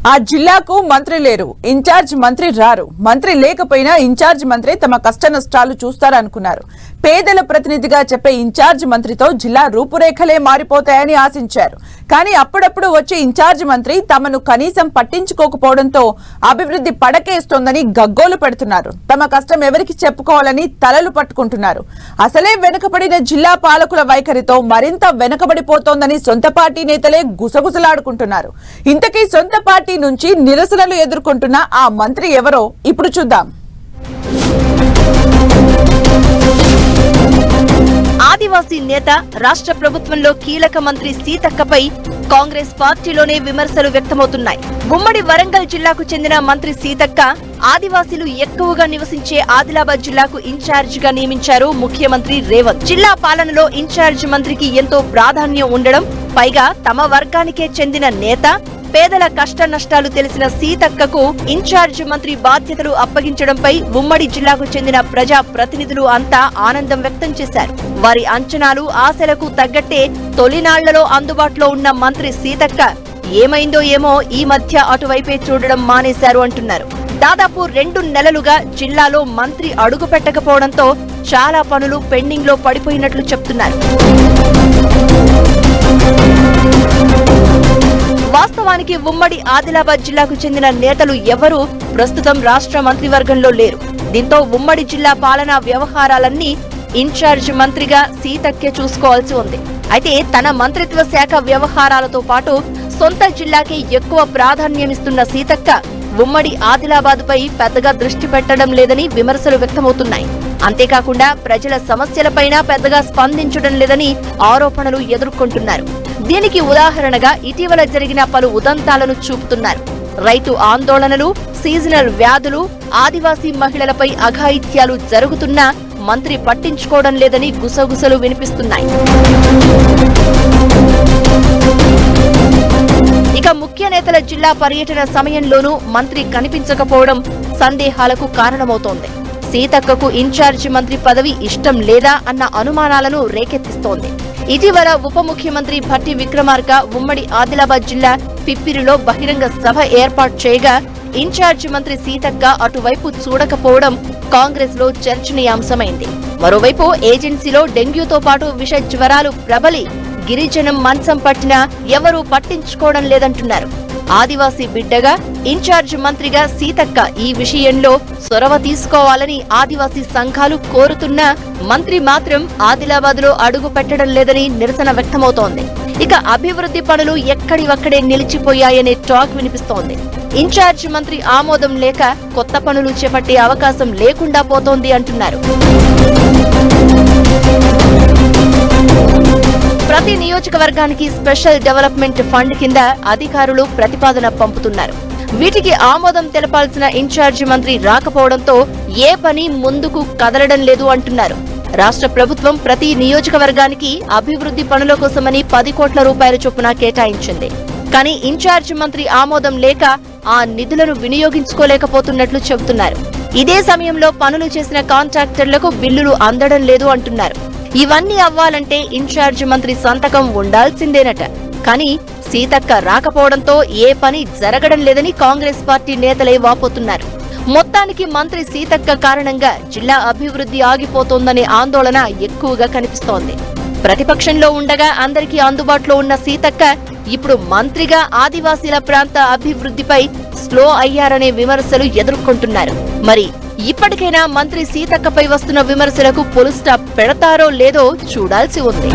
ఆ జిల్లాకు మంత్రి లేరు, ఇన్ఛార్జ్ మంత్రి రారు. మంత్రి లేకపోయినా ఇన్ఛార్జ్ మంత్రి తమ కష్ట నష్టాలు చూస్తారనుకున్నారు. పేదల ప్రతినిధిగా చెప్పే ఇన్ఛార్జ్ మంత్రితో జిల్లా రూపురేఖలే మారిపోతాయని ఆశించారు. కానీ అప్పుడప్పుడు వచ్చే ఇన్ఛార్జ్ మంత్రి తమను కనీసం పట్టించుకోకపోవడంతో అభివృద్ధి పడకేస్తోందని గగ్గోలు పెడుతున్నారు. తమ కష్టం ఎవరికి చెప్పుకోవాలని తలలు పట్టుకుంటున్నారు. అసలే వెనుకబడిన జిల్లా పాలకుల వైఖరితో మరింత వెనుకబడిపోతోందని సొంత పార్టీ నేతలే గుసగుసలాడుకుంటున్నారు. ఇంతకీ సొంత పార్టీ నుంచి నిరసనలు ఎదుర్కొంటున్న ఆ మంత్రి ఎవరో ఇప్పుడు చూద్దాం. ఆదివాసీ నేత, రాష్ట్ర ప్రభుత్వంలో కీలక మంత్రి సీతక్కపై కాంగ్రెస్ పార్టీలోనే విమర్శలు వ్యక్తమవుతున్నాయి. గుమ్మడి వరంగల్ జిల్లాకు చెందిన మంత్రి సీతక్క ఆదివాసీలు ఎక్కువగా నివసించే ఆదిలాబాద్ జిల్లాకు ఇన్ఛార్జ్ గా నియమించారు ముఖ్యమంత్రి రేవంత్. జిల్లా పాలనలో ఇన్ఛార్జ్ మంత్రికి ఎంతో ప్రాధాన్యం ఉండడం, పైగా తమ వర్గానికే చెందిన నేత, పేదల కష్ట నష్టాలు తెలిసిన సీతక్కకు ఇన్ఛార్జ్ మంత్రి బాధ్యతలు అప్పగించడంపై ఉమ్మడి జిల్లాకు చెందిన ప్రజా ప్రతినిధులు అంతా ఆనందం వ్యక్తం చేశారు. వారి అంచనాలు, ఆశలకు తగ్గట్టే తొలినాళ్లలో అందుబాటులో ఉన్న మంత్రి సీతక్క ఏమైందో ఏమో ఈ మధ్య అటువైపే చూడడం మానేశారు అంటున్నారు. దాదాపు 2 నెలలుగా జిల్లాలో మంత్రి అడుగు పెట్టకపోవడంతో చాలా పనులు పెండింగ్ లో పడిపోయినట్లు చెప్తున్నారు. వాస్తవానికి ఉమ్మడి ఆదిలాబాద్ జిల్లాకు చెందిన నేతలు ఎవరూ ప్రస్తుతం రాష్ట్ర మంత్రివర్గంలో లేరు. దీంతో ఉమ్మడి జిల్లా పాలనా వ్యవహారాలన్నీ ఇన్ఛార్జ్ మంత్రిగా సీతక్కే చూసుకోవాల్సి ఉంది. అయితే తన మంత్రిత్వ శాఖ వ్యవహారాలతో పాటు సొంత జిల్లాకే ఎక్కువ ప్రాధాన్యమిస్తున్న సీతక్క ఉమ్మడి ఆదిలాబాద్ పై పెద్దగా దృష్టి పెట్టడం లేదని విమర్శలు వ్యక్తమవుతున్నాయి. అంతేకాకుండా ప్రజల సమస్యలపైన పెద్దగా స్పందించడం లేదని ఆరోపణలు ఎదుర్కొంటున్నారు. దీనికి ఉదాహరణగా ఇటీవల జరిగిన పలు ఉదంతాలను చూపుతున్నారు. రైతు ఆందోళనలు, సీజనల్ వ్యాధులు, ఆదివాసీ మహిళలపై అఘాయిత్యాలు జరుగుతున్నా మంత్రి పట్టించుకోవడం లేదని గుసగుసలు వినిపిస్తున్నాయి. ఇక ముఖ్య నేతల జిల్లా పర్యటన సమయంలోనూ మంత్రి కనిపించకపోవడం సందేహాలకు కారణమవుతోంది. సీతక్కకు ఇన్ఛార్జ్ మంత్రి పదవి ఇష్టం లేదా అన్న అనుమానాలను రేకెత్తిస్తోంది. ఇటీవల ఉప ముఖ్యమంత్రి భట్టి విక్రమార్క ఉమ్మడి ఆదిలాబాద్ జిల్లా పిప్పిరిలో బహిరంగ సభ ఏర్పాటు చేయగా ఇన్ఛార్జ్ మంత్రి సీతక్క అటువైపు చూడకపోవడం కాంగ్రెస్ లో చర్చనీయాంశమైంది. మరోవైపు ఏజెన్సీలో డెంగ్యూతో పాటు విష జ్వరాలు ప్రబలి గిరిజనం మంచం పట్టినా ఎవరూ పట్టించుకోవడం లేదంటున్నారు. ఆదివాసీ బిడ్డగా, ఇన్ఛార్జ్ మంత్రిగా సీతక్క ఈ విషయంలో చొరవ తీసుకోవాలని ఆదివాసీ సంఘాలు కోరుతున్నా మంత్రి మాత్రం ఆదిలాబాద్ లో అడుగు పెట్టడం లేదని నిరసన వ్యక్తమవుతోంది. ఇక అభివృద్ధి పనులు ఎక్కడివక్కడే నిలిచిపోయాయనే టాక్ వినిపిస్తోంది. ఇన్ఛార్జ్ మంత్రి ఆమోదం లేక కొత్త పనులు చేపట్టే అవకాశం లేకుండా పోతోంది అంటున్నారు. ప్రతి నియోజకవర్గానికి స్పెషల్ డెవలప్మెంట్ ఫండ్ కింద అధికారులు ప్రతిపాదన పంపుతున్నారు. వీటికి ఆమోదం తెలపాల్సిన ఇన్ఛార్జి మంత్రి రాకపోవడంతో ఏ పని ముందుకు కదలడం లేదు అంటున్నారు. రాష్ట్ర ప్రభుత్వం ప్రతి నియోజకవర్గానికి అభివృద్ధి పనుల కోసమని 10 కోట్ల రూపాయల చొప్పున కేటాయించింది. కానీ ఇన్ఛార్జి మంత్రి ఆమోదం లేక ఆ నిధులను వినియోగించుకోలేకపోతున్నట్లు చెబుతున్నారు. ఇదే సమయంలో పనులు చేసిన కాంట్రాక్టర్లకు బిల్లులు అందడం లేదు అంటున్నారు. ఇవన్నీ అవ్వాలంటే ఇన్ఛార్జ్ మంత్రి సంతకం ఉండాల్సిందేనట. కానీ సీతక్క రాకపోవడంతో ఏ పని జరగడం లేదని కాంగ్రెస్ పార్టీ నేతలే వాపోతున్నారు. మొత్తానికి మంత్రి సీతక్క కారణంగా జిల్లా అభివృద్ధి ఆగిపోతోందనే ఆందోళన ఎక్కువగా కనిపిస్తోంది. ప్రతిపక్షంలో ఉండగా అందరికీ అందుబాటులో ఉన్న సీతక్క ఇప్పుడు మంత్రిగా ఆదివాసీల ప్రాంత అభివృద్ధిపై స్లో అయ్యారనే విమర్శలు ఎదుర్కొంటున్నారు. మరి ఇప్పటికైనా మంత్రి సీతక్కపై వస్తున్న విమర్శలకు ఫుల్ స్టాప్ పెడతారో లేదో చూడాల్సి ఉంది.